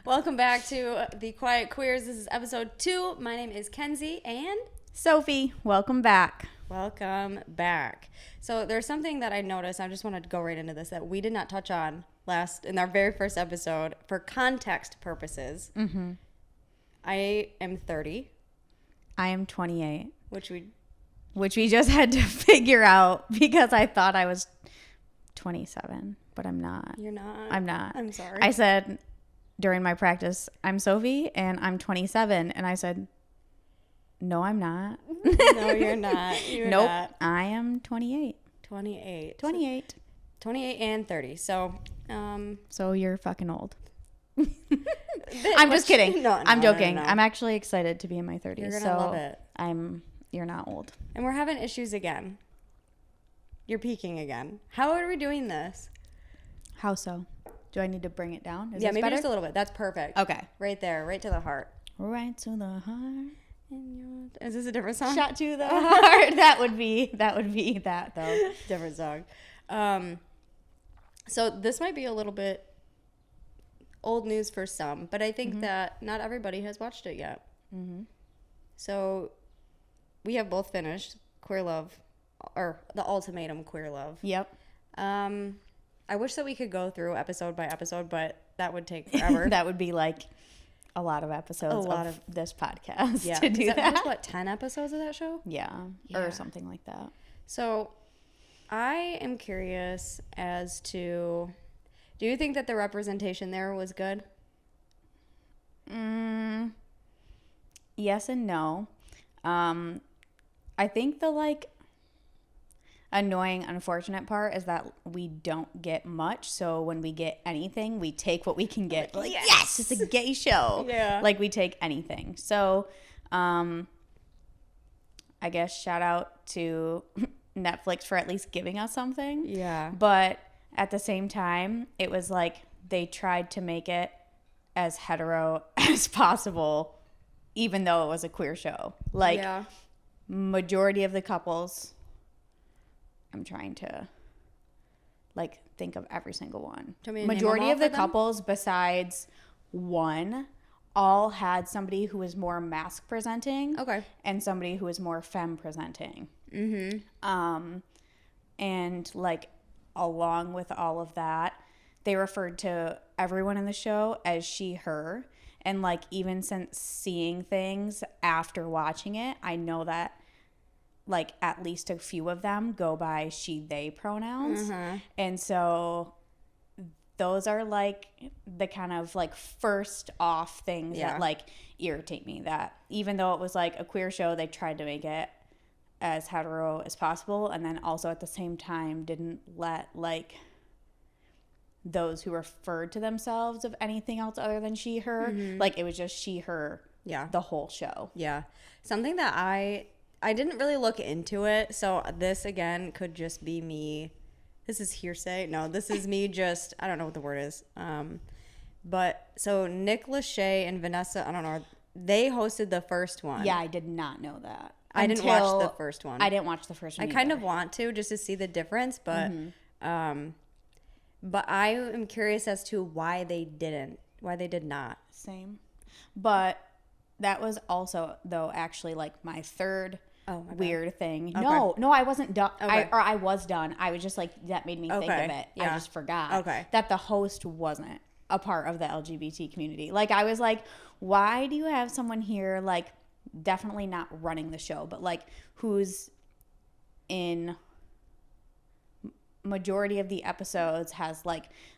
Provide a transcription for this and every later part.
Welcome back to the Quiet Queers. This is episode 2. My name is Kenzie and Sophie. Welcome back. Welcome back. So there's something that I noticed. I just wanted to go right into this that we did not touch on in our very first episode for context purposes. Mm-hmm. I am 30. I am 28. Which we just had to figure out because I thought I was 27, but I'm not. You're not? I'm not. I'm sorry. I said during my practice, I'm Sophie and I'm 27. And I said, no, I'm not. No, you're not. You're nope. Not. I am 28. 28. 28. 28 and 30. So, So you're fucking old. I'm just kidding. I'm joking. No. I'm actually excited to be in my 30s. You're gonna love it. You're not old. And we're having issues again. You're peaking again. How are we doing this? How so? Do I need to bring it down? Maybe better? Just a little bit. That's perfect. Okay. Right there, right to the heart. Right to the heart. Is this a different song? Shot to the heart. That would be that though. Different song. So this might be a little bit old news for some, but I think that not everybody has watched it yet. Mm-hmm. So we have both finished Queer Love, or the Ultimatum Queer Love. Yep. I wish that we could go through episode by episode, but that would take forever. That would be like a lot of episodes of this podcast to do that. There's what, 10 episodes of that show? Yeah, or something like that. So I am curious as to, do you think that the representation there was good? Yes and no. I think the annoying, unfortunate part is that we don't get much. So when we get anything, we take what we can get. Yes, it's a gay show. Yeah. We take anything. So, I guess shout out to Netflix for at least giving us something. Yeah. But at the same time, it was they tried to make it as hetero as possible, even though it was a queer show. Majority of the couples, I'm trying to think of every single one. Majority of the couples besides one all had somebody who was more mask presenting. Okay. And somebody who was more femme presenting. Mm-hmm. And along with all of that, they referred to everyone in the show as she, her. And even since seeing things after watching it, I know that at least a few of them go by she, they pronouns. Mm-hmm. And so those are the kind of first off things that irritate me, that even though it was a queer show, they tried to make it as hetero as possible, and then also at the same time didn't let those who referred to themselves of anything else other than she, her. Mm-hmm. It was just she, her the whole show. Yeah. Something that I didn't really look into it, so this again could just be me. This is hearsay. No, this is me just, I don't know what the word is. But so Nick Lachey and Vanessa, I don't know, they hosted the first one. Yeah, I did not know that. I didn't watch the first one. I didn't watch the first one I kind of want to, just to see the difference, but but I am curious as to why they did not. Same. But that was also, though, actually my third weird thing. Okay. No, I wasn't done. Okay. I was done. I was just that made me think of it. Yeah. I just forgot that the host wasn't a part of the LGBT community. I was why do you have someone here definitely not running the show, but who's in majority of the episodes has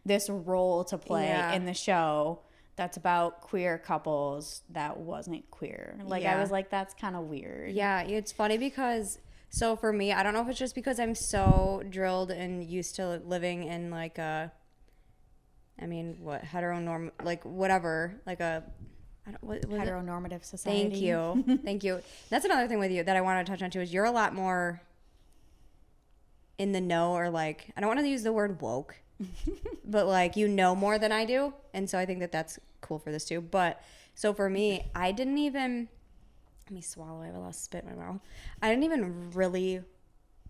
this role to play in the show that's about queer couples that wasn't queer. I was that's kind of weird. Yeah, it's funny because, so for me, I don't know if it's just because I'm so drilled and used to living in heteronorm, whatever, heteronormative society. Thank you. Thank you. That's another thing with you that I want to touch on too, is you're a lot more in the know, or I don't want to use the word woke, but more than I do. And so I think that that's cool for this too. But so for me, I didn't even, let me swallow, I have a lot of spit in my mouth. I didn't even really,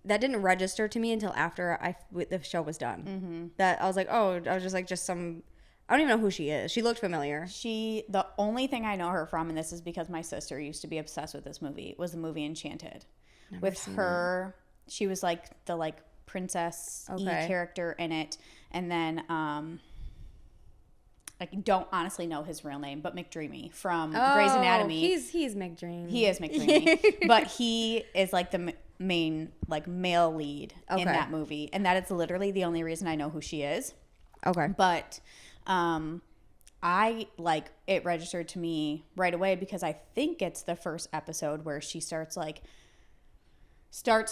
that didn't register to me until after the show was done. Mm-hmm. That I was I was just some I don't even know who she is. She looked familiar. The only thing I know her from, and this is because my sister used to be obsessed with this movie, was the movie Enchanted. With her, she was like the like princess-y character in it. And then I don't honestly know his real name, but McDreamy from Grey's Anatomy. He's McDreamy. He is McDreamy. But he is like the main like male lead in that movie. And that is literally the only reason I know who she is. Okay. But I like it registered to me right away because I think it's the first episode where she starts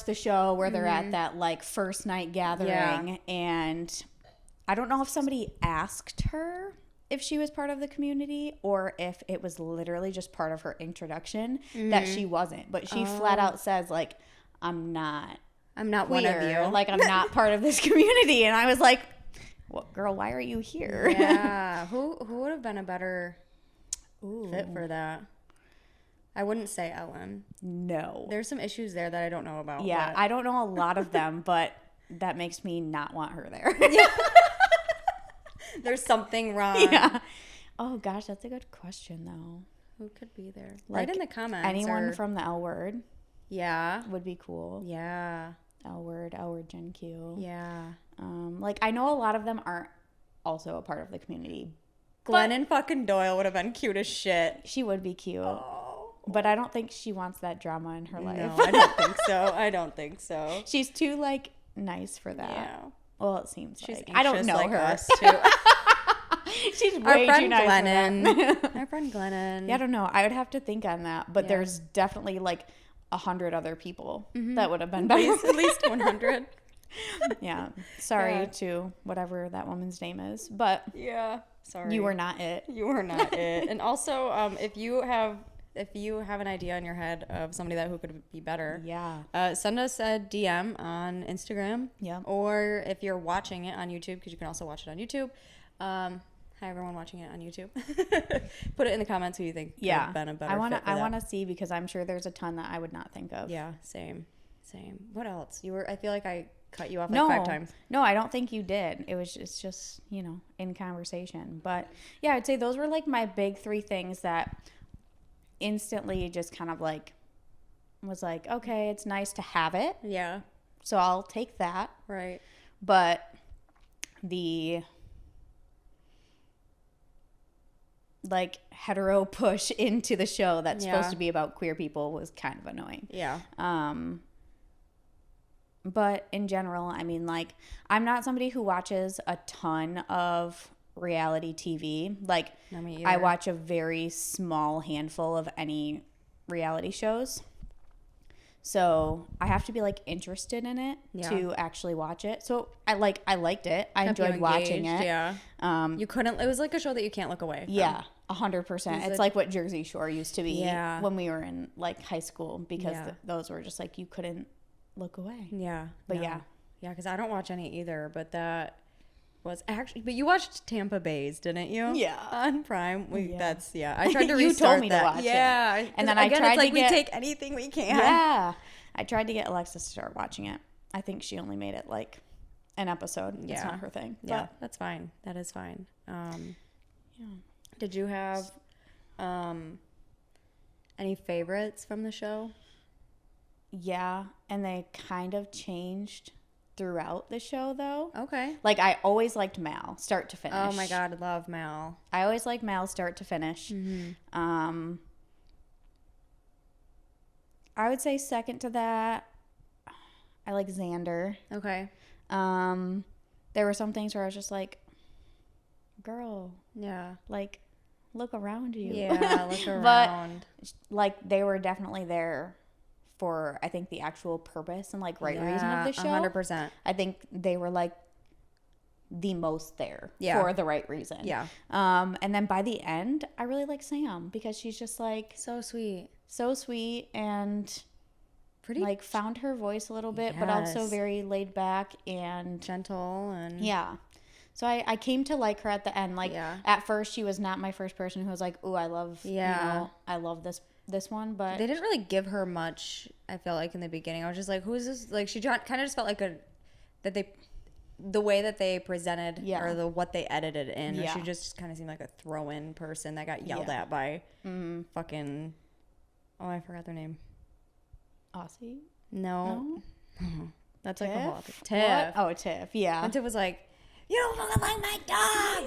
the show where they're at that like first night gathering, and I don't know if somebody asked her if she was part of the community or if it was literally just part of her introduction that she wasn't, but she flat out says like, I'm not queer. One of you. Like, I'm not part of this community. And I was like, well, girl, why are you here? Yeah. Who would have been a better fit for that? I wouldn't say Ellen. No. There's some issues there that I don't know about. Yeah, but... I don't know a lot of them, but that makes me not want her there. There's something wrong. Yeah. Oh, gosh, that's a good question, though. Who could be there? Like, Write in the comments. Anyone from the L Word. Yeah. Would be cool. Yeah. L Word Gen Q. Yeah. Like, I know a lot of them aren't also a part of the community. Glennon fucking Doyle would have been cute as shit. She would be cute. Oh. But I don't think she wants that drama in her life. No, I don't think so. She's too, like, nice for that. Yeah. Well, it seems She's like. I don't know like her. Us too. She's way too nice Glennon. Our friend Glennon. Yeah, I don't know. I would have to think on that. But there's definitely, like, 100 other people that would have been better. At least 100. Yeah. Sorry to whatever that woman's name is. But yeah. Sorry. You were not it. You were not it. And also, if you have an idea in your head of somebody who could be better, send us a DM on Instagram. Yeah. Or if you're watching it on YouTube, because you can also watch it on YouTube. Hi everyone watching it on YouTube. Put it in the comments who you think could have been a better fit for I want to see, because I'm sure there's a ton that I would not think of. Yeah, same. What else? I feel like I cut you off like 5 times. No, I don't think you did. It's just, in conversation. But yeah, I'd say those were like my big 3 things that instantly just kind of like was like, okay, it's nice to have it. Yeah. So I'll take that. Right. But the like hetero push into the show that's supposed to be about queer people was kind of annoying. Yeah. But in general, I mean, like, I'm not somebody who watches a ton of reality TV. Like, I watch a very small handful of any reality shows. So I have to be, like, interested in it to actually watch it. So I liked it. I enjoyed watching it. Yeah. You couldn't, it was like a show that you can't look away from. Yeah. 100%. It's like what Jersey Shore used to be when we were in, like, high school, because those were just, like, you couldn't look away. Yeah. But yeah, because I don't watch any either, but that was actually, but you watched Tampa Bay's, didn't you? Yeah. On Prime. I tried to restart you told me that. to watch it. And then I tried to we take anything we can. Yeah. I tried to get Alexis to start watching it. I think she only made it like an episode. Yeah. It's not her thing. Yeah, but that's fine. That is fine. Did you have any favorites from the show? Yeah, and they kind of changed throughout the show, though. Okay. Like, I always liked Mal, start to finish. Oh, my God, I love Mal. I always liked Mal, start to finish. Mm-hmm. I would say second to that, I like Xander. Okay. There were some things where I was just like, girl. Yeah. Like, look around you. Yeah, look around. But, like, they were definitely there for, I think, the actual purpose and, like, reason of the show. 100%. I think they were, like, the most there for the right reason. Yeah. And then by the end, I really like Sam, because she's just, like... So sweet. And... Pretty... Like, found her voice a little bit, but also very laid back and... gentle and... Yeah. So I came to like her at the end. Like, at first, she was not my first person who was like, ooh, I love... I love this one, but they didn't really give her much. I felt like in the beginning, I was just like, who is this? Like, she kind of just felt like the way that they presented or what they edited in. Yeah. She just kind of seemed like a throw-in person that got yelled at by fucking, oh, I forgot their name. Aussie? No. That's like Tiff? a whole Tiff. What? Oh, Tiff. Yeah. And Tiff was like, you don't fucking like my dog.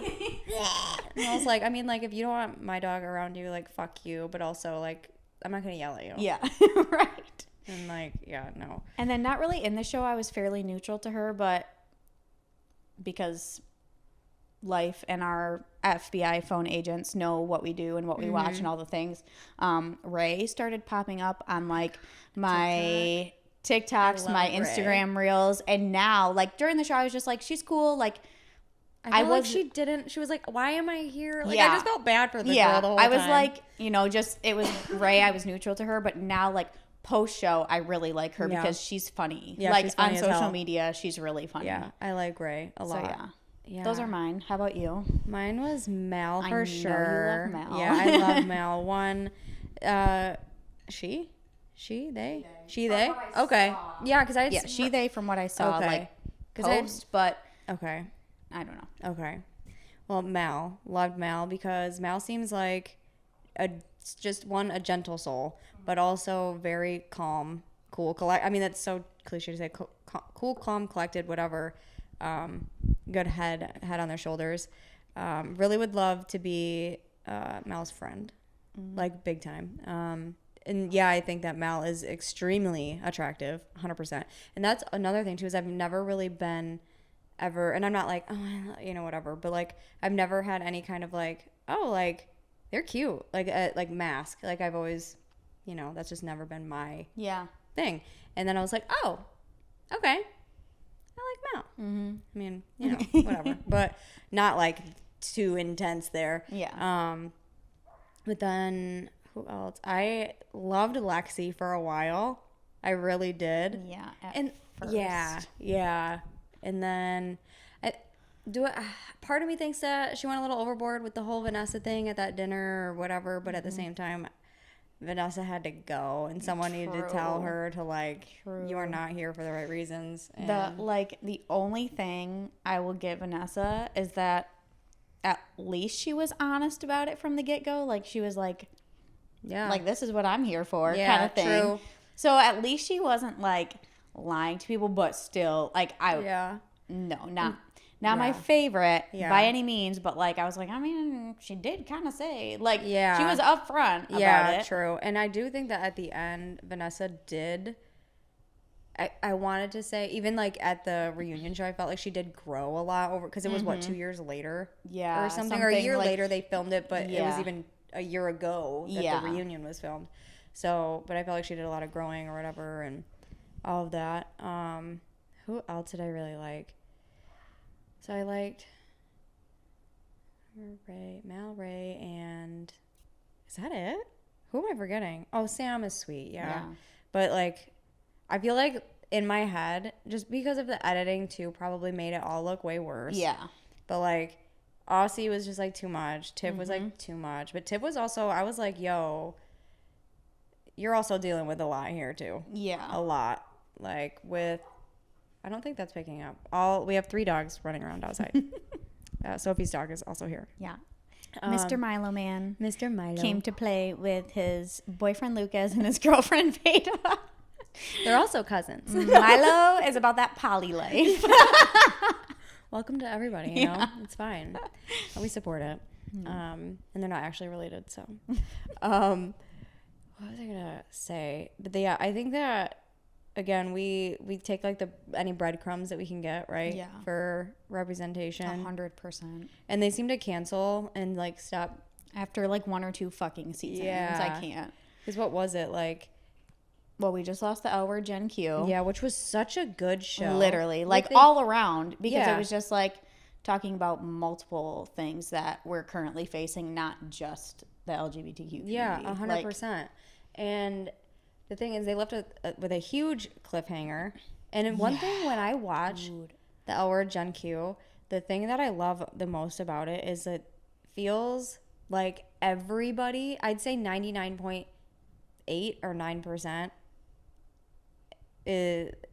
And I was like, I mean, like, if you don't want my dog around you, like, fuck you. But also, like, I'm not going to yell at you. Yeah. Right. And, like, yeah, no. And then not really in the show, I was fairly neutral to her, but because life and our FBI phone agents know what we do and what we watch and all the things, Ray started popping up on, like, my TikToks, my Instagram reels, and now, like, during the show, I was just like, she's cool, like, I was like, she was like, why am I here? Like, I just felt bad for the girl the whole time. I was time. like, you know, just, it was Ray, I was neutral to her, but now, like, post-show, I really like her because she's funny. Yeah, like, she's funny on social media, she's really funny. Yeah, I like Ray a lot. So, yeah. Those are mine. How about you? Mine was Mal for sure. You love Mal. Yeah, I love Mal. One, she, they. Okay. Yeah, because I she, they, from what I saw, like, post, but okay. I don't know. Okay. Well, Mal. Loved Mal because Mal seems like a gentle soul, but also very calm, cool. I mean, that's so cliche to say. Cool, calm, collected, whatever. Good head on their shoulders. Really would love to be Mal's friend, like big time. And yeah, I think that Mal is extremely attractive, 100%. And that's another thing too, is I've never really been ever, and I'm not like, oh, you know, whatever, but like I've never had any kind of like, oh, like they're cute, like mask. Like I've always, you know, that's just never been my thing. And then I was like, oh, okay, I like Mal. I mean, you know, whatever, but not like too intense there. Yeah. But then who else? I loved Lexi for a while. I really did. Yeah. First. Yeah. And then part of me thinks that she went a little overboard with the whole Vanessa thing at that dinner or whatever, but at the same time, Vanessa had to go and someone needed to tell her to like, you are not here for the right reasons. And the only thing I will give Vanessa is that at least she was honest about it from the get-go. Like she was like, like, this is what I'm here for, kind of thing. True. So at least she wasn't like lying to people, but still, like, not my favorite by any means, but like, I was like, I mean, she did kind of say, like, she was upfront about it. Yeah, true. And I do think that at the end, Vanessa did, I wanted to say, even like at the reunion show, I felt like she did grow a lot over, because it was, 2 years later? Yeah. Or something, or a year later they filmed it, but it was even a year ago that the reunion was filmed. So, but I felt like she did a lot of growing or whatever and all of that. Who else did I really like? So I liked Mal, Ray, and is that it? Who am I forgetting? Oh, Sam is sweet, yeah. But like, I feel like in my head, just because of the editing too, probably made it all look way worse. Yeah. But like, Aussie was just like too much. Tiff was like too much. But Tiff was also, I was like, yo, you're also dealing with a lot here too. Yeah. A lot. Like with, I don't think that's picking up. We have 3 dogs running around outside. Sophie's dog is also here. Yeah. Mr. Milo Man. Mr. Milo. Came to play with his boyfriend Lucas and his girlfriend Veda. They're also cousins. Milo is about that poly life. Welcome to everybody, you know? It's fine. We support it. And they're not actually related, so. What was I going to say? But I think that, again, we take like any breadcrumbs that we can get, right? Yeah. For representation. 100%. And they seem to cancel and like stop. After like 1 or 2 fucking seasons. Yeah. I can't. Because what was it? Like. Well, we just lost the L Word Gen Q. Yeah, which was such a good show. Literally. Like all around. Because it was just like talking about multiple things that we're currently facing, not just the LGBTQ community. Yeah, 100%. And the thing is, they left with a huge cliffhanger. And one thing when I watch the L Word Gen Q, the thing that I love the most about it is it feels like everybody, I'd say 99.8 or 9%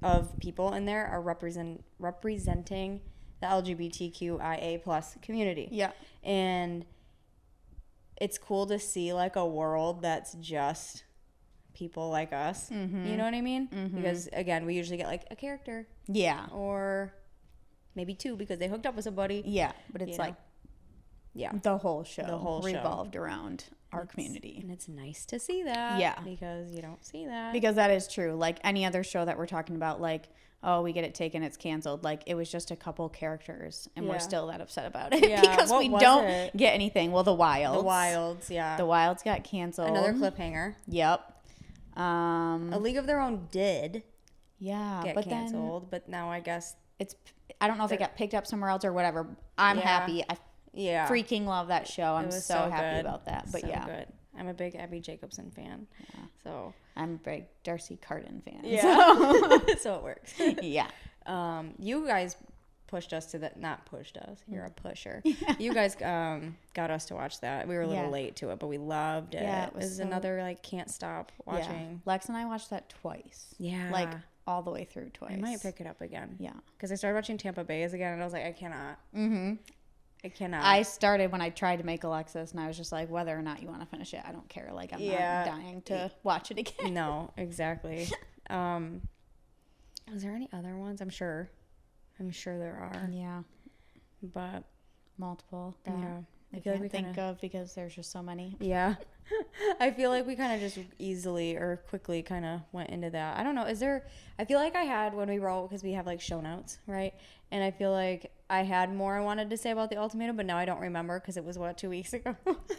of people in there are representing the LGBTQIA plus community. Yeah. And it's cool to see like a world that's just people like us. Mm-hmm. You know what I mean? Mm-hmm. Because again, we usually get like a character. Yeah. Or maybe two because they hooked up with somebody. Yeah. But it's like the whole show revolved around our community. And it's nice to see that. Yeah. Because you don't see that. Because that is true. Like any other show that we're talking about, like, oh, we get it taken, it's canceled. Like, it was just a couple characters, and we're still that upset about it because we don't get anything. Well, The Wilds. The Wilds, yeah. The Wilds got canceled. Another cliffhanger. Yep. A League of Their Own did get canceled, but now I guess I don't know if it got picked up somewhere else or whatever. I'm happy. I freaking love that show. I'm so happy about that. But good. I'm a big Abby Jacobson fan. Yeah. So I'm a big Darcy Carden fan. Yeah. So it works. Yeah. You guys pushed us to that. Not pushed us. You're a pusher. You guys got us to watch that. We were a little late to it, but we loved it. Yeah, it was another like can't stop watching. Yeah. Lex and I watched that twice. Yeah. Like all the way through twice. I might pick it up again. Yeah. Because I started watching Tampa Bay's again, and I was like, I cannot. Mm-hmm. I cannot. I started when I tried to make Alexis, and I was just like, whether or not you want to finish it, I don't care. Like, I'm not dying to watch it again. No, exactly. Was there any other ones? I'm sure there are. Yeah. But multiple. I feel can't think of because there's just so many. Yeah. I feel like we kind of just easily or quickly kind of went into that. I don't know. I feel like I had when we wrote, because we have like show notes, right? And I feel like I had more I wanted to say about the Ultimatum, but now I don't remember because it was 2 weeks ago.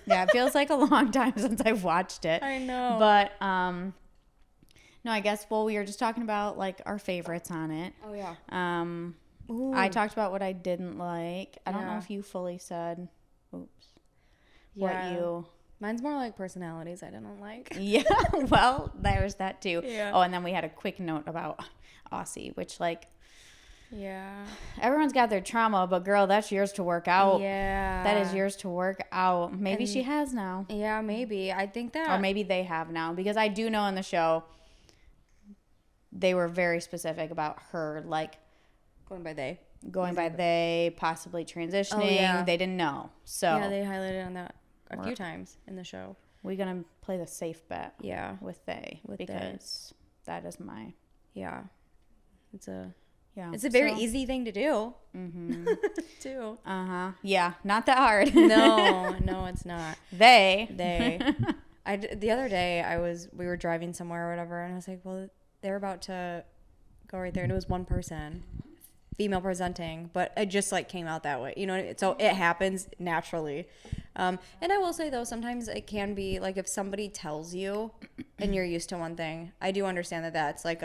Yeah, it feels like a long time since I've watched it. I know. But, no, I guess, we were just talking about like our favorites on it. Oh, yeah. I talked about what I didn't like. I don't know if you fully said, Mine's more like personalities I didn't like. Yeah, well, there's that too. Yeah. Oh, and then we had a quick note about Aussie, which like, yeah, everyone's got their trauma, but girl, that's yours to work out. Yeah, that is yours to work out. Maybe she has now. Yeah, maybe. I think that, or maybe they have now, because I do know in the show they were very specific about her, like going by they, possibly transitioning. Oh, yeah. They didn't know. So yeah, they highlighted on that a few times in the show. We're gonna play the safe bet. Yeah, with because that is my It's a very easy thing to do. Mm-hmm. Too. Yeah, not that hard. No, it's not. They. The other day we were driving somewhere or whatever, and I was like, well, they're about to go right there, and it was one person, female presenting, but it just like came out that way, you know. So it happens naturally. And I will say though, sometimes it can be like if somebody tells you, and you're used to one thing. I do understand that that's like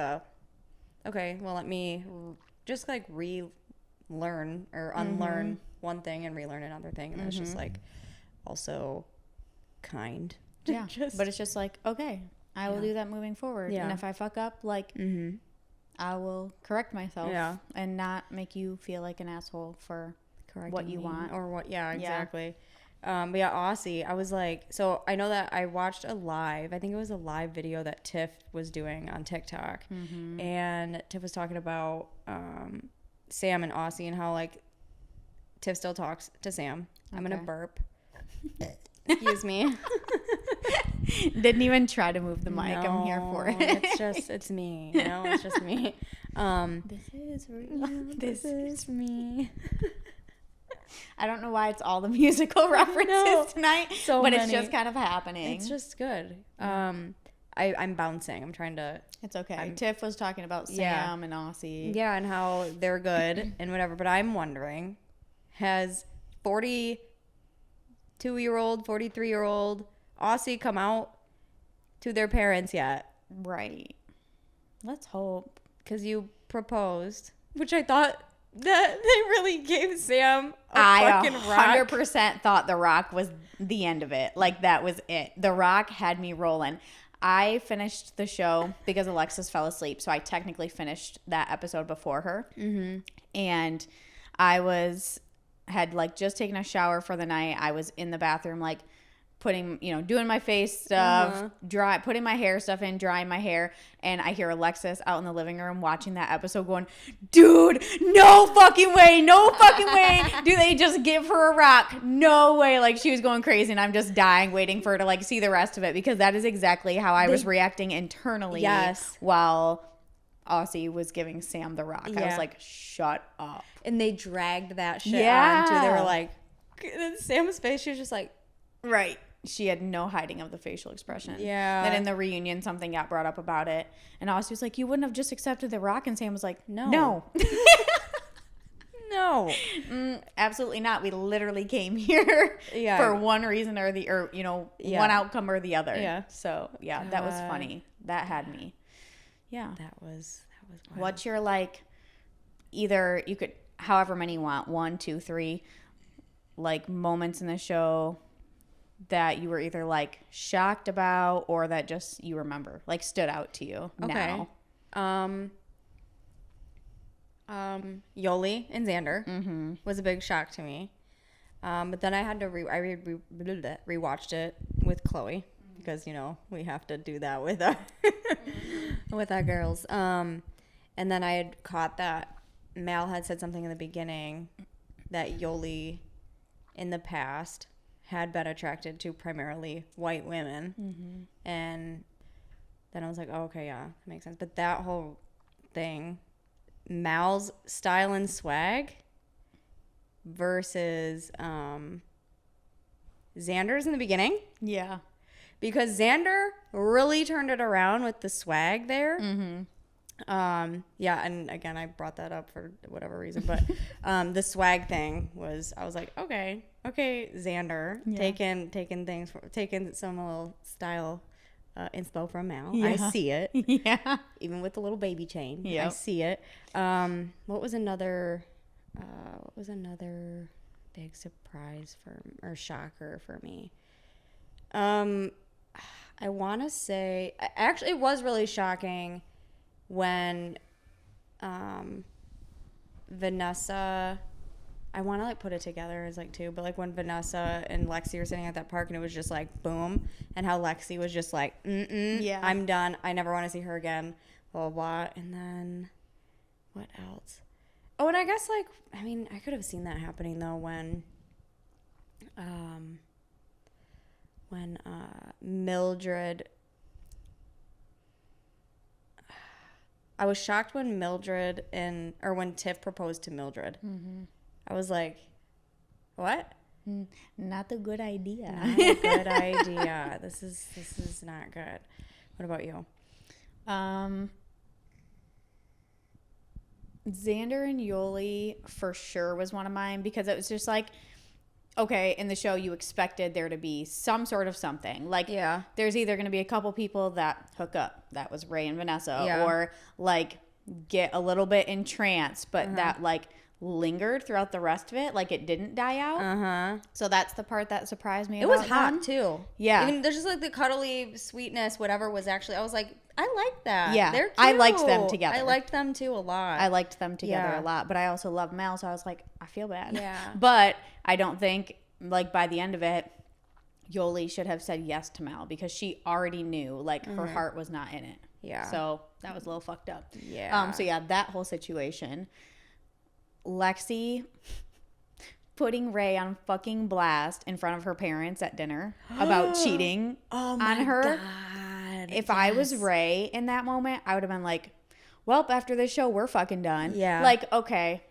okay, well, let me just like relearn or unlearn one thing and relearn another thing, and it's just like also kind. Yeah, but it's just like, okay, I will do that moving forward. Yeah. And if I fuck up, like, I will correct myself and not make you feel like an asshole for correcting what you want. Or what, exactly. But yeah, Aussie, I was like, so I know that I watched I think it was a live video that Tiff was doing on TikTok. Mm-hmm. And Tiff was talking about Sam and Aussie and how, like, Tiff still talks to Sam. Okay. I'm going to burp. Excuse me. Didn't even try to move the mic. No, I'm here for it. It's me. You know, it's just me. This is real. This is me. I don't know why it's all the musical references tonight, but it's just kind of happening. It's just good. I'm bouncing. I'm trying to. It's okay. Tiff was talking about Sam and Aussie. Yeah, and how they're good and whatever. But I'm wondering, has 42-year-old, 43-year-old Aussie come out to their parents yet? Right. Let's hope. Because you proposed, which I thought that they really gave Sam a fucking rock. I 100% thought The Rock was the end of it. Like, that was it. The Rock had me rolling. I finished the show because Alexis fell asleep, so I technically finished that episode before her. Mm-hmm. And I had like just taken a shower for the night. I was in the bathroom like putting, doing my face stuff, putting my hair stuff in, drying my hair, and I hear Alexis out in the living room watching that episode going, dude, no fucking way, do they just give her a rock? No way. Like, she was going crazy, and I'm just dying waiting for her to, like, see the rest of it, because that is exactly how I was reacting internally while Aussie was giving Sam the rock. I was like, shut up. And they dragged that shit on, too. They were like, Sam's face, she was just like, right. She had no hiding of the facial expression. Yeah. Then in the reunion, something got brought up about it. And Aussie was like, you wouldn't have just accepted the rock? And Sam was like, no. No. Absolutely not. We literally came here for one reason or one outcome or the other. Yeah. So, yeah, that was funny. That had me. Yeah. That was wild. What's your, like, either you could, however many you want, 1, 2, 3, like, moments in the show that you were either, like, shocked about or that just you remember, like, stood out to you now? Yoli and Xander was a big shock to me. But then I had to rewatched it with Chloe because, we have to do that with our, with our girls. And then I had caught that Mal had said something in the beginning that Yoli in the past had been attracted to primarily white women. And then I was like, oh, okay, yeah, that makes sense. But that whole thing, Mal's style and swag versus Xander's in the beginting. Yeah. Because Xander really turned it around with the swag there. Yeah, and again, I brought that up for whatever reason, but the swag thing was, I was like, okay, Xander, taking some little style inspo from Mal. I see it. Yeah. Even with the little baby chain. Yeah. I see it. What was another big surprise or shocker for me? I want to say, actually, it was really shocking when Vanessa, I want to like put it together as like two, but like when Vanessa and Lexi were sitting at that park and it was just like boom, and how Lexi was just like, yeah, I'm done, I never want to see her again, blah, blah, blah. And then what else? Oh, and I guess like, I mean, I could have seen that happening though when Mildred, I was shocked when when Tiff proposed to Mildred. I was like, what? Not a good idea. Not a good idea. This is not good. What about you? Xander and Yoli for sure was one of mine, because it was just like, okay, in the show you expected there to be some sort of something. Like, yeah, there's either going to be a couple people that hook up. That was Ray and Vanessa. Or like get a little bit entranced, but that like lingered throughout the rest of it. Like it didn't die out. So that's the part that surprised me. It was hot too. Yeah. Even there's just like the cuddly sweetness, whatever was actually, I was like, I like that. Yeah. They're cute. I liked them together. I liked them too a lot. I liked them together a lot. But I also love Mel, so I was like, I feel bad. Yeah. But I don't think, like, by the end of it, Yoli should have said yes to Mel, because she already knew, like, her heart was not in it. Yeah. So that was a little fucked up. Yeah. So yeah, that whole situation. Lexi putting Ray on fucking blast in front of her parents at dinner about cheating on her. God. If I was Ray in that moment, I would have been like, well, after this show, we're fucking done. Yeah. Like, okay,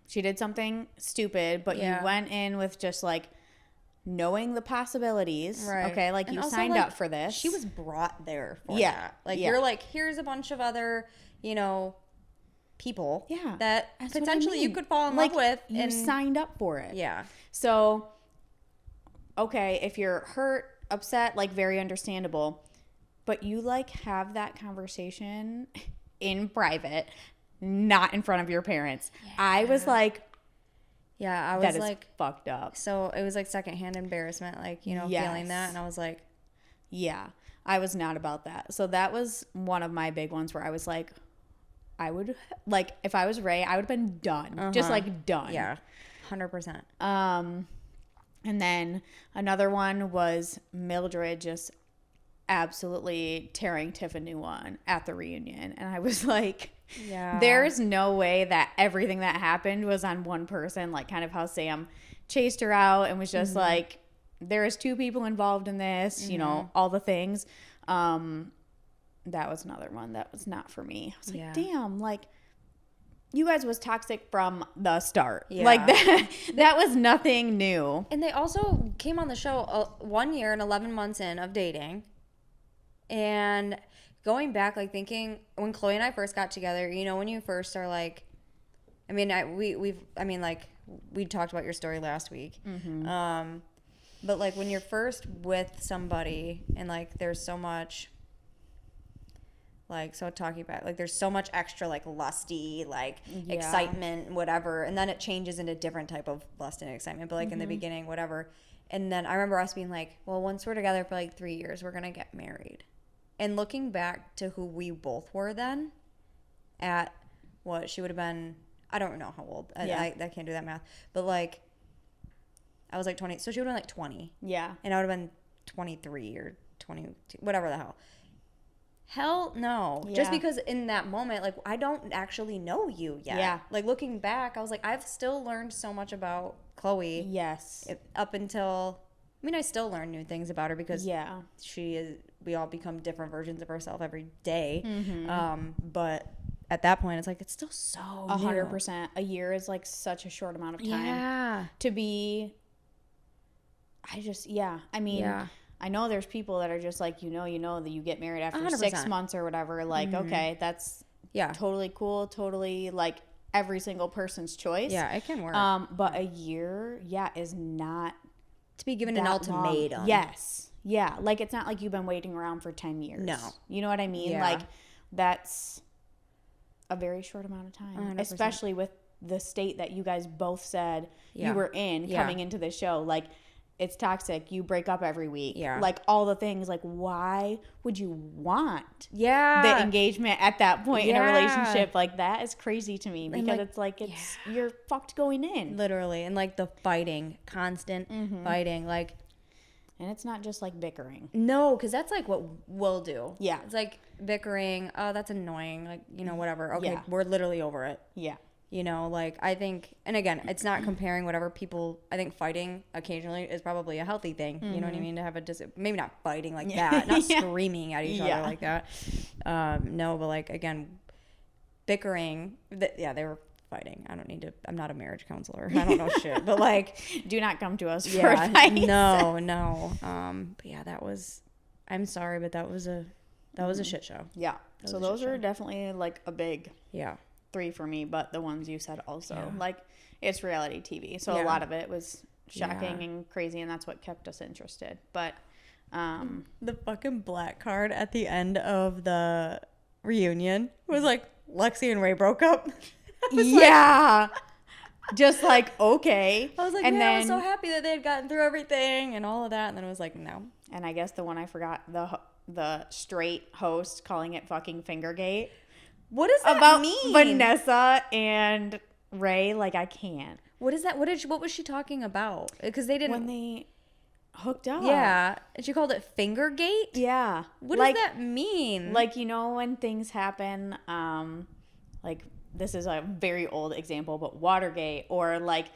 she did something stupid, but you went in with just like knowing the possibilities. Right. Okay. Like, and you signed up for this. She was brought there for that. Like, you're like, here's a bunch of other, people that that's potentially you could fall in love with. You signed up for it. Yeah. So, okay, if you're hurt, upset, like, very understandable, but you like have that conversation in private, not in front of your parents. Yeah. I was like, I was like, fucked up. So it was like secondhand embarrassment, like, feeling that, and I was like, yeah, I was not about that. So that was one of my big ones where I was like, I would, like, if I was Ray, I would have been done. Just like done. Yeah. 100%. And then another one was Mildred just absolutely tearing Tiff a new one at the reunion. And I was like, there's no way that everything that happened was on one person, like kind of how Sam chased her out and was just like, there is two people involved in this, you know, all the things. That was another one that was not for me. I was like, damn, like, you guys was toxic from the start. Yeah. Like, that was nothing new. And they also came on the show 1 year and 11 months in of dating. And going back, like, thinking, when Chloe and I first got together, you know, when you first are, like, I mean, we talked about your story last week. But, like, when you're first with somebody and, like, there's so much... Like, so talking about, like, there's so much extra, like, lusty, like, excitement, whatever. And then it changes into different type of lust and excitement. But, like, in the beginning, whatever. And then I remember us being like, well, once we're together for, like, 3 years, we're going to get married. And looking back to who we both were then at what she would have been, I don't know how old. I can't do that math. But, like, I was, like, 20. So she would have been, like, 20. Yeah. And I would have been 23 or 22, whatever the hell. Hell no. Yeah. Just because in that moment, like, I don't actually know you yet. Yeah. Like, looking back, I was like, I've still learned so much about Chloe. Yes. Up until, I mean, I still learn new things about her because we all become different versions of ourselves every day. But at that point, it's like, it's still so 100%. A year is, like, such a short amount of time. To be, I mean... I know there's people that are just like, you know, that you get married after 100%. 6 months or whatever. Like, okay, that's totally cool. Totally, like, every single person's choice. Yeah, it can work. But a year, is not... To be given an ultimatum. Long. Yes. Yeah. Like, it's not like you've been waiting around for 10 years. No. You know what I mean? Yeah. Like, that's a very short amount of time. 100%. Especially with the state that you guys both said you were in coming into the show. Like... It's toxic. You break up every week. Yeah. Like, all the things. Like, why would you want the engagement at that point in a relationship? Like, that is crazy to me because it's like, you're fucked going in. Literally. And, like, the fighting. Constant fighting. Like. And it's not just, like, bickering. No, because that's, like, what we'll do. Yeah. It's, like, bickering. Oh, that's annoying. Like, you know, whatever. Okay, we're literally over it. Yeah. You know, like, I think, and again, it's not comparing whatever people, I think fighting occasionally is probably a healthy thing. You know what I mean? To have maybe not fighting like that, not screaming at each other like that. No, but, like, again, bickering, they were fighting. I'm not a marriage counselor. I don't know shit, but, like. Do not come to us for advice. No. But yeah, I'm sorry, but that was a shit show. Yeah. So those are definitely, like, a big. Yeah. 3 for me, but the ones you said also like, it's reality TV, so a lot of it was shocking and crazy, and that's what kept us interested. But the fucking black card at the end of the reunion was like, Lexi and Ray broke up. Just like, okay. I was like, and then I was so happy that they had gotten through everything and all of that, and then it was like, no. And I guess the one I forgot, the straight host calling it fucking Fingergate. What does that mean? Vanessa and Ray, like, I can't. What is that? What was she talking about? Because they didn't. When they hooked up. Yeah. And she called it Fingergate? Yeah. What does that mean? Like, you know, when things happen, like, this is a very old example, but Watergate, or, like,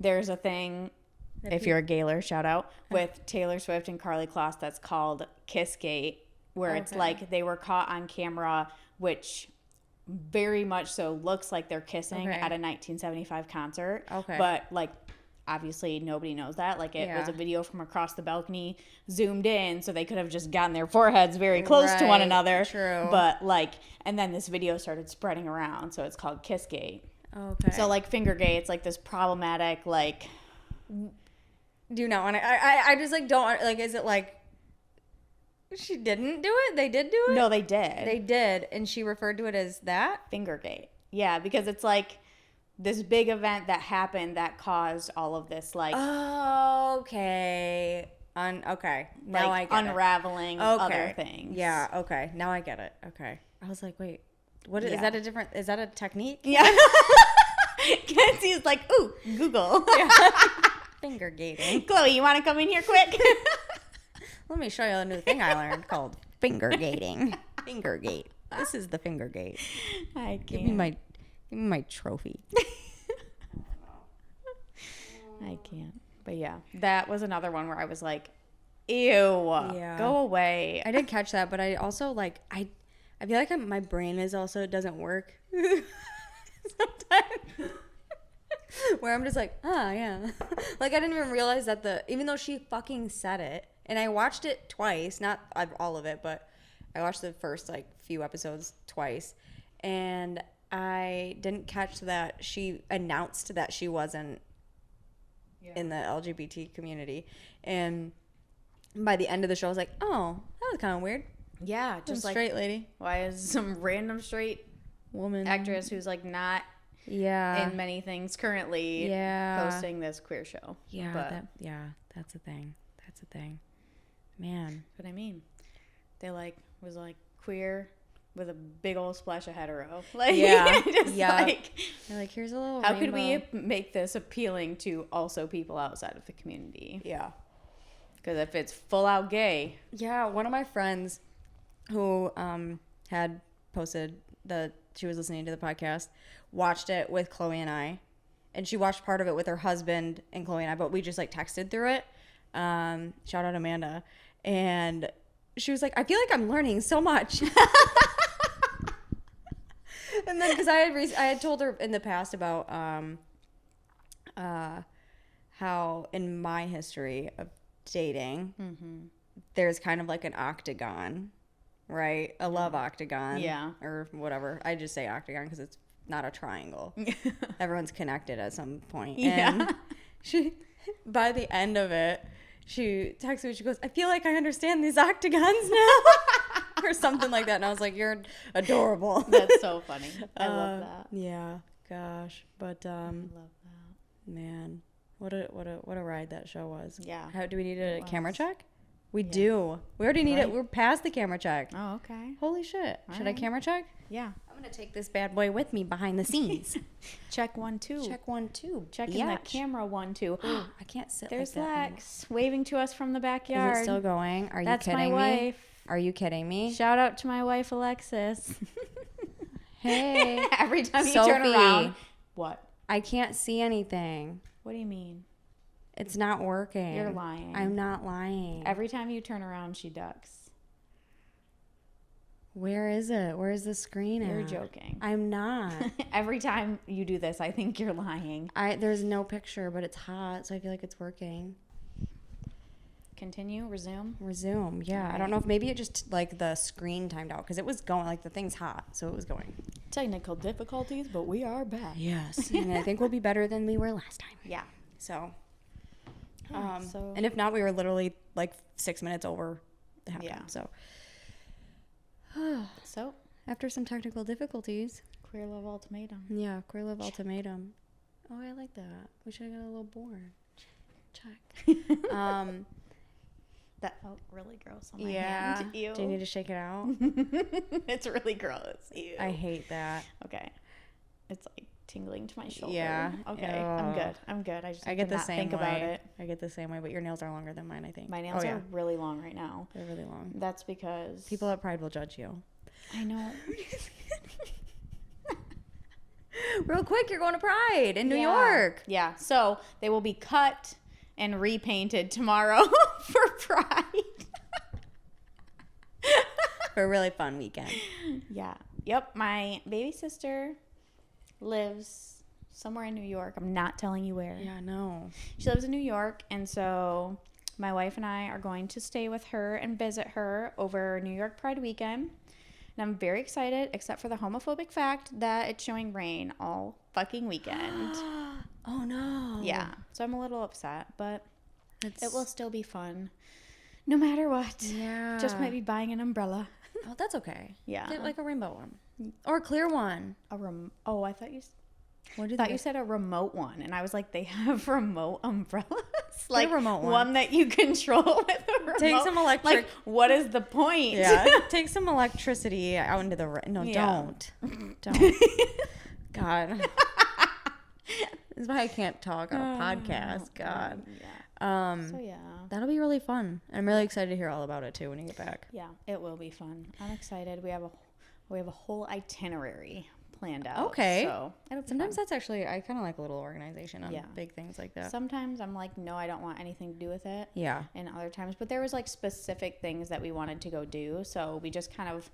there's a thing, if you're a Gaylor, shout out, with Taylor Swift and Karlie Kloss that's called Kissgate, where it's like they were caught on camera, which very much so looks like they're kissing at a 1975 concert. Okay. But, like, obviously nobody knows that. Like, it was a video from across the balcony, zoomed in, so they could have just gotten their foreheads very close to one another. True. But, like, and then this video started spreading around, so it's called Kissgate. Okay. So, like, Fingergate, it's like this problematic, like. Do you not want to? I just, like, don't, like, is it like. She didn't do it? They did do it? No, they did. They did. And she referred to it as that? Fingergate. Yeah, because it's like this big event that happened that caused all of this, like. Oh, okay. Okay. Now like, I get unraveling other things. Yeah, okay. Now I get it. Okay. I was like, wait. What is that is that a technique? Yeah. Kenzie's like, ooh, Google. Yeah. Finger gating. Chloe, you want to come in here quick? Let me show you a new thing I learned called finger gating. Finger gate. This is the finger gate. I can't. Give me my trophy. I can't. But yeah, that was another one where I was like, ew, go away. I did catch that, but I also like I feel like my brain is also doesn't work sometimes. Where I'm just like, oh yeah. Like I didn't even realize that even though she fucking said it, and I watched it twice, not all of it, but I watched the first like few episodes twice, and I didn't catch that she announced that she wasn't in the LGBT community, and by the end of the show I was like, oh, that was kind of weird. Yeah, just like straight lady. Why is some random straight Woman actress who's like not in many things currently hosting this queer show? Yeah, but, that's a thing. That's a thing, man. But I mean, they was like queer with a big old splash of hetero. Like, like, they're like, here's a little how rainbow. could we make this appealing to also people outside of the community? Yeah, because if it's full out gay. Yeah, one of my friends who had posted she was listening to the podcast, watched it with Chloe and I, and she watched part of it with her husband and Chloe and I, but we just like texted through it. Shout out Amanda. And she was like, I feel like I'm learning so much. And then because I had told her in the past about how in my history of dating, there's kind of like an octagon, right? A love octagon. Yeah. Or whatever. I just say octagon because it's not a triangle. Everyone's connected at some point. And she, by the end of it, she texted me, she goes, I feel like I understand these octagons now. Or something like that. And I was like, you're adorable. That's so funny. I love that. Yeah. Gosh. But I love that. man, what a ride that show was. Yeah. How do we need a camera check? We do. We already need it. We're past the camera check. Oh, okay. Holy shit. All Should right. I camera check? Yeah. I'm going to take this bad boy with me behind the scenes. Check 1 2. Check 1 2. Checking the camera 1 2. I can't sit There's like that. Lex waving to us from the backyard. Is it still going? Are That's you kidding my me? wife. Are you kidding me? Shout out to my wife Alexis. Hey. Every time you Sophie. turn around. What? I can't see anything. What do you mean? It's not working. You're lying. I'm not lying. Every time you turn around, she ducks. Where is it? Where is the screen at? You're joking. I'm not. Every time you do this, I think you're lying. There's no picture, but it's hot, so I feel like it's working. Continue. Resume. Resume. Yeah. I don't know if maybe it just like the screen timed out because it was going like the thing's hot, so it was going. Technical difficulties, but we are back. Yes. And I think we'll be better than we were last time. Yeah. So. Yeah, And if not, we were literally like 6 minutes over the half Yeah. time. So. So. After some technical difficulties. Queer Love Ultimatum. Yeah. Queer Love Ultimatum. Oh, I like that. We should have got a little bored. Check. That felt really gross on my hand. Ew. Do you need to shake it out? It's really gross. Ew. I hate that. Okay. It's like tingling to my shoulder. Yeah. Okay. Ugh. I'm good. I just I get the not same think way. about it. I get the same way, but your nails are longer than mine, I think. My nails are really long right now. They're really long. That's because People at Pride will judge you. I know. Real quick, you're going to Pride in New York. Yeah. So they will be cut and repainted tomorrow for Pride. For a really fun weekend. Yeah. Yep. My baby sister lives somewhere in New York. I'm not telling you where. Yeah, no. She lives in New York, and so my wife and I are going to stay with her and visit her over New York Pride weekend. And I'm very excited, except for the homophobic fact that it's showing rain all fucking weekend. Oh, no. Yeah. So I'm a little upset, but it will still be fun. No matter what. Yeah. Just might be buying an umbrella. Oh, that's okay. Yeah. Get like a rainbow one. Or a clear one. I thought you What did you said a remote one, and I was like, they have remote umbrellas, like a remote one that you control with a remote. Take some electric. Like, what is the point? Yeah. Take some electricity out into the no. Yeah. Don't. God. is why I can't talk on a podcast. God. Yeah. So yeah. That'll be really fun. I'm really excited to hear all about it too when you get back. Yeah, it will be fun. I'm excited. We have a whole itinerary planned out. Okay. So sometimes that's actually, I kind of like a little organization on big things like that. Sometimes I'm like, no, I don't want anything to do with it. Yeah. And other times, but there was like specific things that we wanted to go do, so we just kind of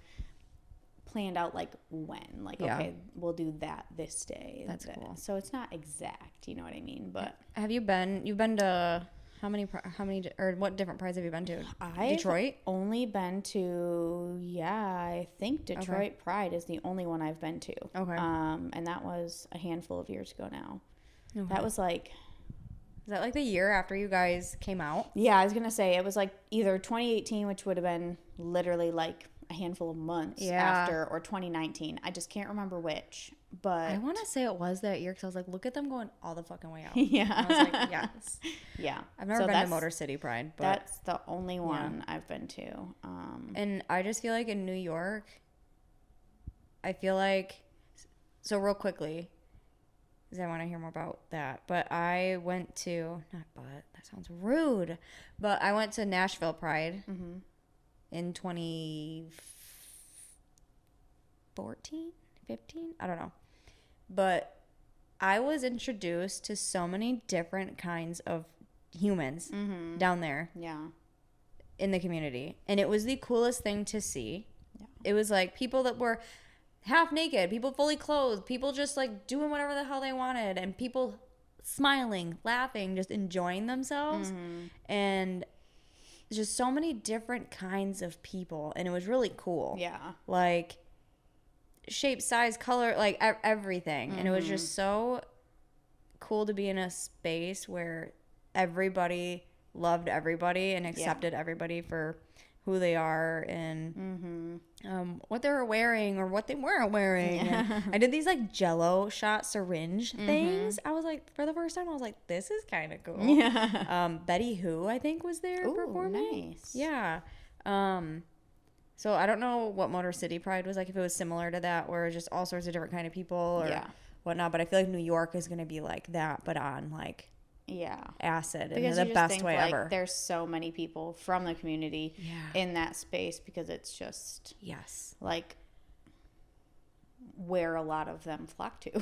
planned out like when, like okay, we'll do that this day. That's cool. So it's not exact, you know what I mean? But you've been to how many or what different prides have you been to? Detroit? Only been to I think Detroit Pride is the only one I've been to. Okay. And that was a handful of years ago now. Okay. That was like, is that like the year after you guys came out? Yeah, I was gonna say it was like either 2018, which would have been literally like a handful of months after, or 2019. I just can't remember which. But I want to say it was that year because I was like, look at them going all the fucking way out. Yeah. And I was like, yes. Yeah. I've never been to Motor City Pride, but that's the only one I've been to. And I just feel like in New York, I feel like, so real quickly, because I want to hear more about that, but I went to, that sounds rude, but I went to Nashville Pride in 2014, 15, I don't know. But I was introduced to so many different kinds of humans down there. Yeah. In the community. And it was the coolest thing to see. Yeah. It was like people that were half naked, people fully clothed, people just like doing whatever the hell they wanted, and people smiling, laughing, just enjoying themselves. And just so many different kinds of people. And it was really cool. Yeah. Like shape, size, color, like everything. And it was just so cool to be in a space where everybody loved everybody and accepted everybody for who they are and what they were wearing or what they weren't wearing. And I did these like Jello shot syringe things. I was like, for the first time, I was like, this is kind of cool. Yeah. Betty Who, I think, was there performing. Nice. Yeah. So I don't know what Motor City Pride was like, if it was similar to that, where just all sorts of different kind of people or whatnot. But I feel like New York is going to be like that, but on like acid because in the best way ever. There's so many people from the community in that space because it's just like where a lot of them flock to.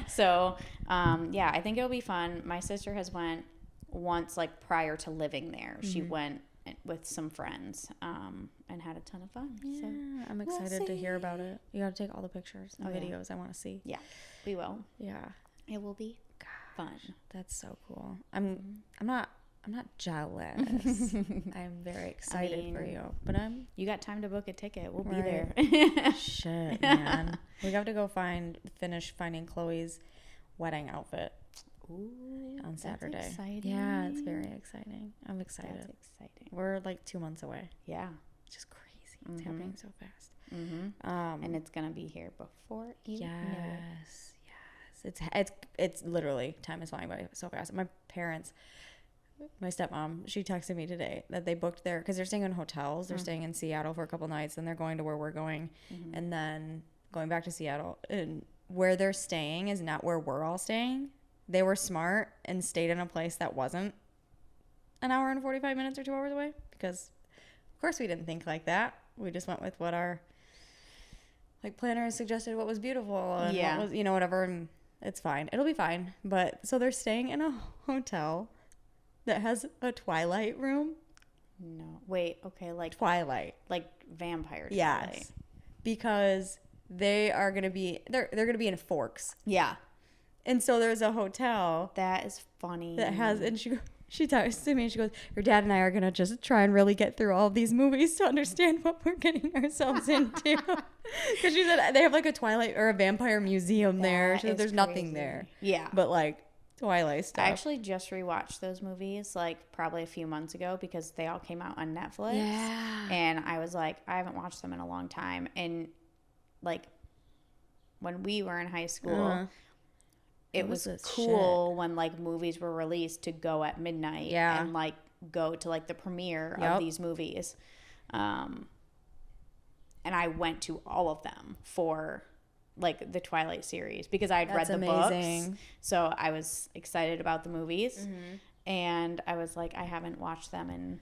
So I think it'll be fun. My sister has went once, like prior to living there. She went with some friends and had a ton of fun. Yeah, so I'm excited to hear about it. You got to take all the pictures and videos I want to see. Yeah, we will. Yeah, it will be fun. That's so cool. I'm not jealous. I'm very excited for you. But you got time to book a ticket. We'll be there. Shit, man. We have to go finish finding Chloe's wedding outfit. Ooh, on Saturday. That's exciting. Yeah, it's very exciting. I'm excited. That's exciting. We're like 2 months away. Yeah. It's just crazy. It's happening so fast. And it's gonna be here before you know it. It's literally, time is flying by so fast. My parents, my stepmom, she texted me today that they booked because they're staying in hotels. They're staying in Seattle for a couple nights, and they're going to where we're going, and then going back to Seattle. And where they're staying is not where we're all staying. They were smart and stayed in a place that wasn't an hour and 45 minutes or 2 hours away, because of course we didn't think like that. We just went with what our like planners suggested, what was beautiful and what was, whatever, and it's fine. It'll be fine. But so they're staying in a hotel that has a Twilight room. No. Wait, okay, like Twilight. Like vampire Twilight. Yes. Because they are going to be they're going to be in Forks. Yeah. And so there's a hotel that is funny that has, and she talks to me and she goes, your dad and I are going to just try and really get through all of these movies to understand what we're getting ourselves into. Because she said they have like a Twilight or a vampire museum there. She said there's nothing there. Yeah. But like Twilight stuff. I actually just rewatched those movies like probably a few months ago because they all came out on Netflix. Yeah. And I was like, I haven't watched them in a long time. And like when we were in high school, it was cool when like movies were released to go at midnight and like go to like the premiere of these movies. And I went to all of them for like the Twilight series because I'd read That's the amazing. books. So I was excited about the movies. And I was like, I haven't watched them in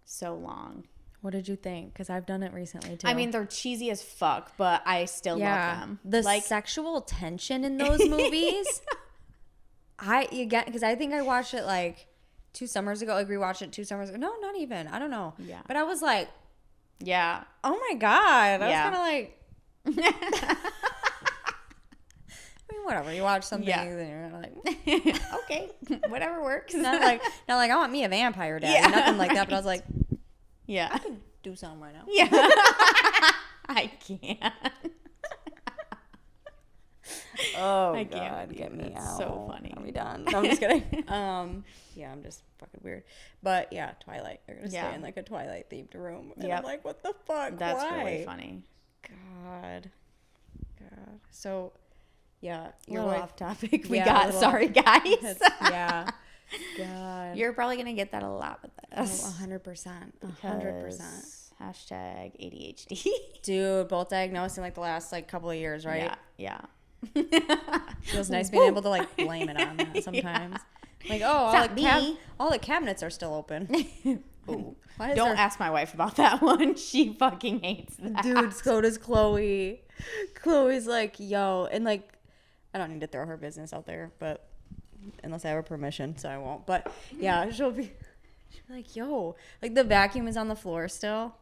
so long. What did you think? Because I've done it recently too. I mean, they're cheesy as fuck, but I still love them. The like sexual tension in those movies. Because I think I watched it like 2 summers ago. Like rewatched it 2 summers ago. No, not even. I don't know. Yeah. But I was like, yeah. oh my God. I was Yeah. kind of like, I mean, whatever. You watch something and you're like, okay, whatever works. not like I want me a vampire daddy. Yeah. Nothing like that. But I was like, yeah. I could do something right now. Yeah. I can't. Oh, I God, can't get me It's out. so funny. Are we done? No, I'm just kidding. Yeah, I'm just fucking weird. But yeah, Twilight. They're gonna stay in like a Twilight themed room, and I'm like, what the fuck? That's Why? really funny. God. So, yeah, You're wife- off topic. We Yeah, got. little- Sorry, guys. Yeah. God. You're probably gonna get that a lot with us. 100%. 100%. Hashtag ADHD. Dude, both diagnosed in like the last like couple of years, right? Yeah. Feels nice being able to like blame it on that sometimes. Like, oh, all the cabinets are still open. Ooh. Why is Don't there- ask my wife about that one. She fucking hates that. Dude, so does Chloe. Chloe's like, yo, and like, I don't need to throw her business out there, but unless I have her permission, so I won't. But yeah, she'll be like, yo, like the vacuum is on the floor still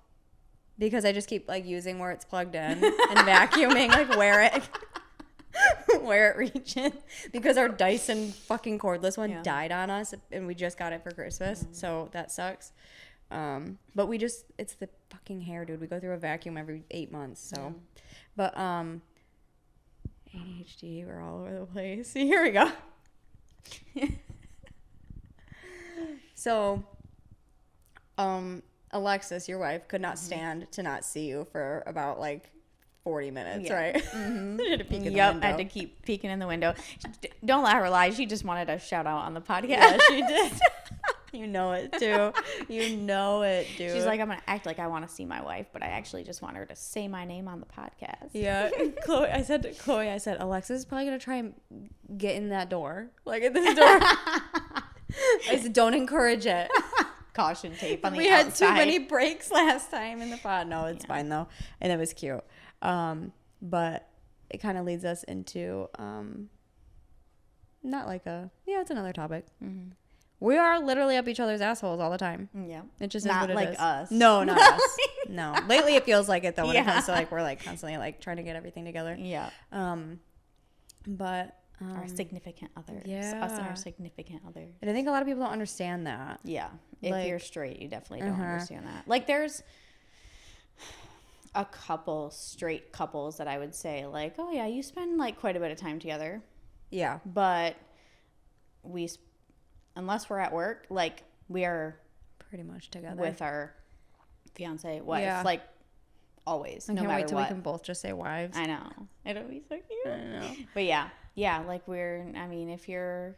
because I just keep like using where it's plugged in and vacuuming like where it reaches because our Dyson fucking cordless one died on us and we just got it for Christmas, so that sucks. But it's the fucking hair, dude. We go through a vacuum every 8 months, so. But ADHD, we're all over the place. Here we go. So, Alexis, your wife, could not stand to not see you for about like 40 minutes, right? Mm-hmm. She had to peek in the window. I had to keep peeking in the window. Don't let her lie. She just wanted a shout out on the podcast. Yeah, she did. You know it too. You know it, dude. She's like, I'm gonna act like I want to see my wife, but I actually just want her to say my name on the podcast. Yeah, Chloe. I said to Chloe, Alexis is probably gonna try and get in that door, like at this door. I said, don't encourage it. Caution tape on the We outside. had too many breaks last time in the pod. No, it's fine though, and it was cute. But it kind of leads us into it's another topic. Mm-hmm. We are literally up each other's assholes all the time. Yeah. It just not is what like it is. us. No, not us. No. Lately it feels like it though when it comes to like we're like constantly like trying to get everything together. Yeah. But our significant others. yeah. Us and our significant others. And I think a lot of people don't understand that. Yeah. If Like, you're straight, you definitely don't understand that. Like there's a couple straight couples that I would say like, oh yeah, you spend like quite a bit of time together. Yeah. But unless we're at work, like we are Pretty much together. with our fiance, wife, Yeah. like always, I no can't matter wait till what. we can both just say wives. I know. It'll be so cute. I know. But yeah, like if you're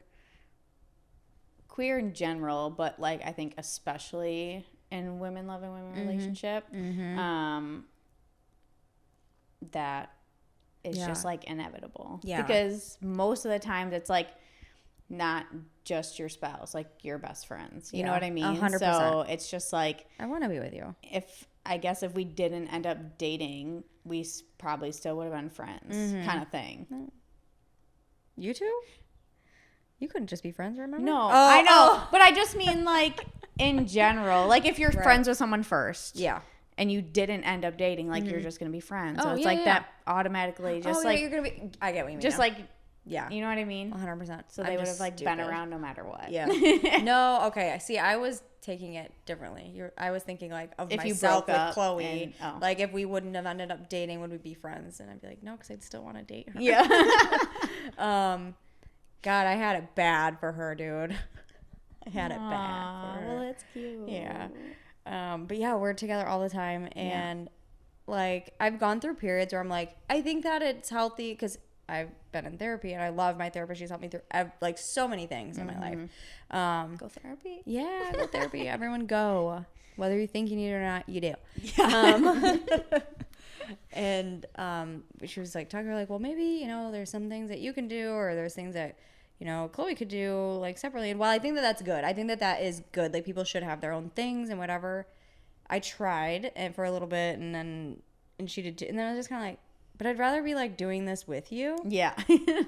queer in general, but like I think especially in women loving women relationship, that is just like inevitable. Yeah. Because most of the time it's like not just your spouse, like your best friends. You know what I mean? 100%. So it's just like I want to be with you. if we didn't end up dating, we probably still would have been friends, kind of thing. You two? You couldn't just be friends, remember? No, Oh, I know, oh. but I just mean like in general, like if you're friends with someone first, Yeah. and you didn't end up dating, like you're just gonna be friends. So Oh, it's yeah, like yeah. that automatically, just like you're gonna be. I get what you mean. just now. like yeah, you know what I mean. 100%. So they would have like been around no matter what. Yeah. No. Okay. See, I was taking it differently. I was thinking like of If you myself broke with up Chloe. and- Like if we wouldn't have ended up dating, would we be friends? And I'd be like, no, because I'd still want to date her. Yeah. God, I had it bad for her, dude. I had it bad for her. Well, that's cute. Yeah. But yeah, we're together all the time. And like, I've gone through periods where I'm like, I think that it's healthy because I've been in therapy and I love my therapist. She's helped me through like so many things in my life. Go therapy. Yeah, go therapy. Everyone go. Whether you think you need it or not, you do. And she was like talking to her like, well, maybe, you know, there's some things that you can do, or there's things that, you know, Chloe could do like separately. And while I think that that's good, I think that that is good. Like, people should have their own things and whatever. I tried and for a little bit, and she did too. And then I was just kind of like, but I'd rather be like doing this with you. Yeah.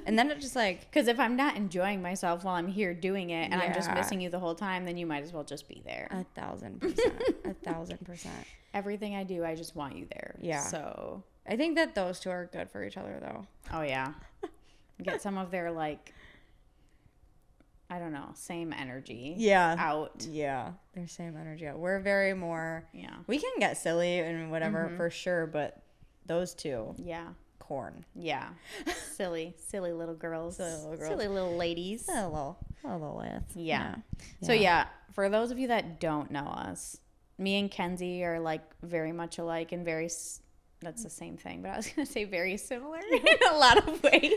And then it just like, because if I'm not enjoying myself while I'm here doing it and I'm just missing you the whole time, then you might as well just be there. 1,000%. 1,000%. Everything I do, I just want you there. Yeah. So I think that those two are good for each other, though. Oh yeah. Get some of their like, I don't know, same energy. Out. Yeah. Their same energy out. We're very more. Yeah. We can get silly and whatever for sure, but those two. Yeah. Corn. Yeah. Silly little girls. Silly little ladies. Hello. Yeah. So yeah, for those of you that don't know us, me and Kenzie are like very much alike and that's the same thing, but I was going to say very similar in a lot of ways.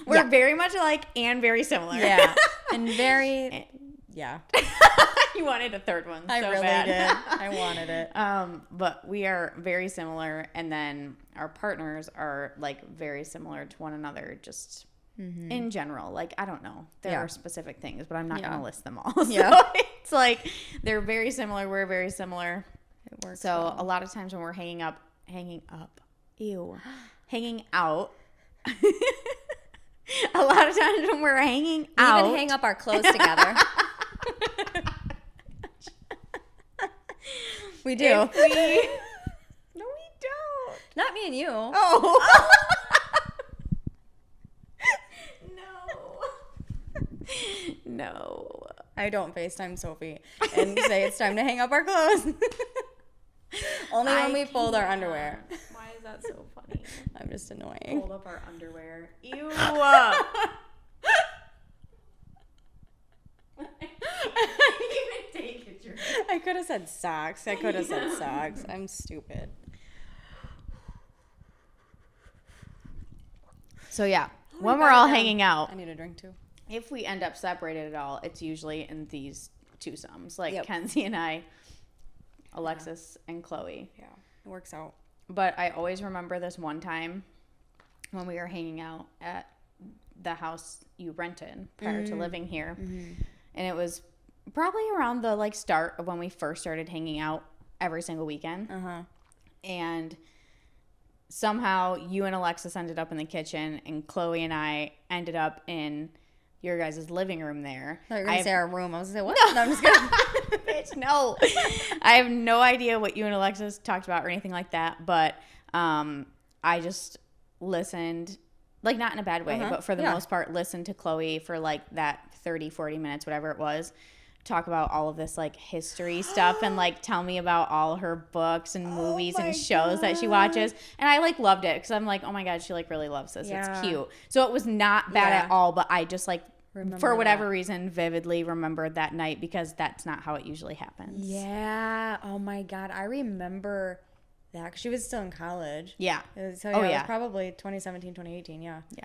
We're very much alike and very similar. Yeah. And very, yeah. You wanted a third one. I so really bad. did. I wanted it. But we are very similar. And then our partners are like very similar to one another, just in general. Like, I don't know. There are specific things, but I'm not going to list them all. So it's like they're very similar. We're very similar. It works. So well. a lot of times when we're hanging out. A lot of times when we're hanging out. We even hang up our clothes together. We do. No, we don't. Not me and you. Oh. No. I don't FaceTime Sophie and say it's time to hang up our clothes. Only when we fold our underwear. Why is that so funny? I'm just annoying. Fold up our underwear. Ew. I could have said socks. I'm stupid. So yeah, when we're all hanging out, I need a drink too. if we end up separated at all, it's usually in these twosomes, like Kenzie and I, Alexis and Chloe. Yeah, it works out. But I always remember this one time when we were hanging out at the house you rented prior to living here. And it was probably around the like start of when we first started hanging out every single weekend. And somehow you and Alexis ended up in the kitchen and Chloe and I ended up in your guys' living room there. I thought you were going to say our room. I was going to say, what? No, I'm just kidding. Bitch, no. I have no idea what you and Alexis talked about or anything like that, but I just listened, like not in a bad way, but for the most part, listened to Chloe for like that 30, 40 minutes, whatever it was, talk about all of this like history stuff and like tell me about all her books and movies and shows that she watches. And I like loved it because I'm like, oh my God, she like really loves this. It's cute. So it was not bad at all, but I just like, for whatever reason, vividly remembered that night because that's not how it usually happens. Yeah. Oh my God. I remember that because she was still in college. Yeah. So yeah, it was probably 2017, 2018. Yeah. Yeah.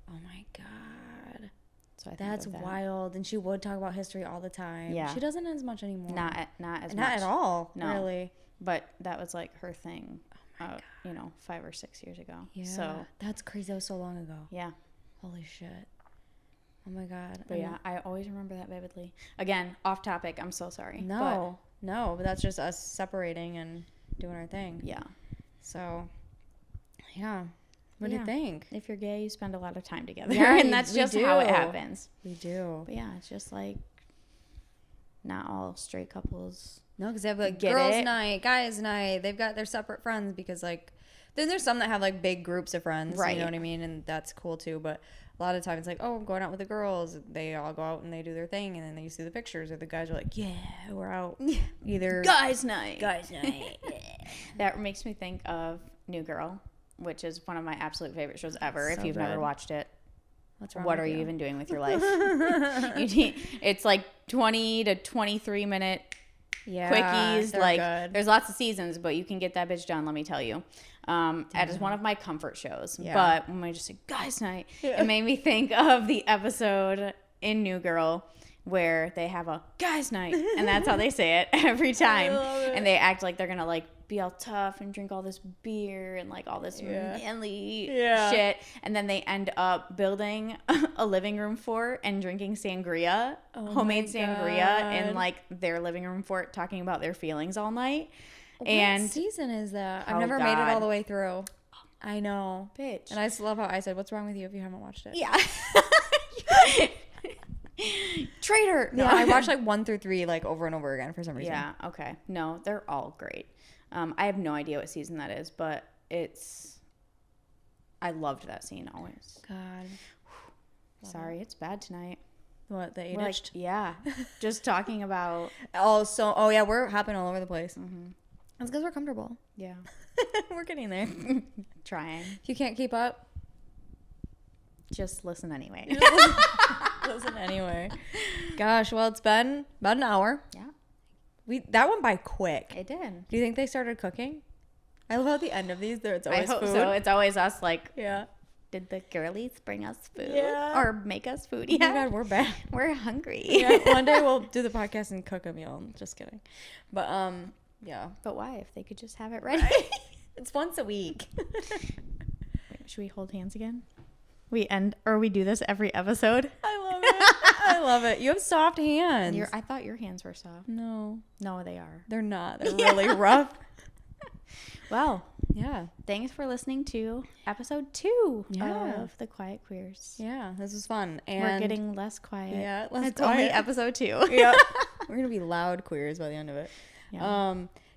Oh my God. So I think that's wild. And she would talk about history all the time. Yeah. She doesn't as much anymore. Not as much. Not at all. No. Really. But that was like her thing. Oh my God. 5 or 6 years ago. Yeah. So that's crazy. That was so long ago. Yeah. Holy shit. Oh my God. But yeah, I always remember that vividly. Again, off topic. I'm so sorry. No, but that's just us separating and doing our thing. Yeah. So, yeah. What do you think? If you're gay, you spend a lot of time together. Yeah, and that's just how it happens. We do. But yeah, it's just like not all straight couples. No, because they have like girls' night, guys' night. They've got their separate friends because like, then there's some that have like big groups of friends. Right. You know what I mean? And that's cool too. But a lot of times it's like, oh, I'm going out with the girls. They all go out and they do their thing. And then they see the pictures or the guys are like, yeah, we're out. Either guys' night. That makes me think of New Girl, which is one of my absolute favorite shows ever. So if you've never watched it, what are you even doing with your life? It's like 20 to 23 minute quickies. Like good. There's lots of seasons, but you can get that bitch done, let me tell you. That is one of my comfort shows. Yeah. But when I just say guys' night, it made me think of the episode in New Girl where they have a guys' night, and that's how they say it every time. I love it. And they act like they're gonna like be all tough and drink all this beer and like all this manly shit, and then they end up building a living room fort and drinking sangria, homemade sangria, in like their living room fort, talking about their feelings all night. And what season is that? I've never made it all the way through. I know, bitch. And I just love how I said, "What's wrong with you if you haven't watched it?" Yeah. Traitor. No, I watched like 1 through 3 like over and over again for some reason. Yeah. Okay. No, they're all great. I have no idea what season that is, but I loved that scene always. God. Sorry, it's bad tonight. What, the Like, ADHD? yeah. Just talking about. Oh yeah, we're hopping all over the place. Mm-hmm. That's because we're comfortable. Yeah. We're getting there. Trying. If you can't keep up, just listen anyway. listen anyway. Gosh, well, it's been about an hour. Yeah. That went by quick. It did. Do you think they started cooking? I love at the end of these, it's always I hope food. so. It's always us like, Yeah. did the girlies bring us food? Yeah. Or make us food? Oh Yeah. my God, we're bad. We're hungry. Yeah, one day we'll do the podcast and cook a meal. Just kidding. But, yeah. But why? If they could just have it ready. It's once a week. Wait, should we hold hands again? We do this every episode? I love it. I love it. You have soft hands. I thought your hands were soft. No, they are. they're not. They're really rough. Well, Yeah. thanks for listening to episode 2 Yeah. of The Quiet Queers. Yeah, this was fun. And We're getting less quiet. less It's quiet. only episode 2. Yeah. We're going to be loud queers by the end of it. Yeah.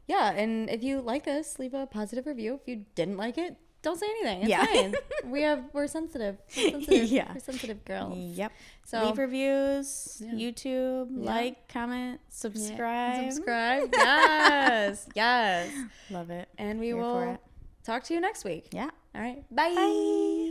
Yeah, and if you like this, leave a positive review. If you didn't like it, don't say anything. It's fine. We're sensitive. Yeah. We're sensitive girls. Yep. So leave reviews, YouTube, like, comment, subscribe. Subscribe. Yes. Yes. Love it. And we Here for will it. talk to you next week. Yeah. All right. Bye. Bye.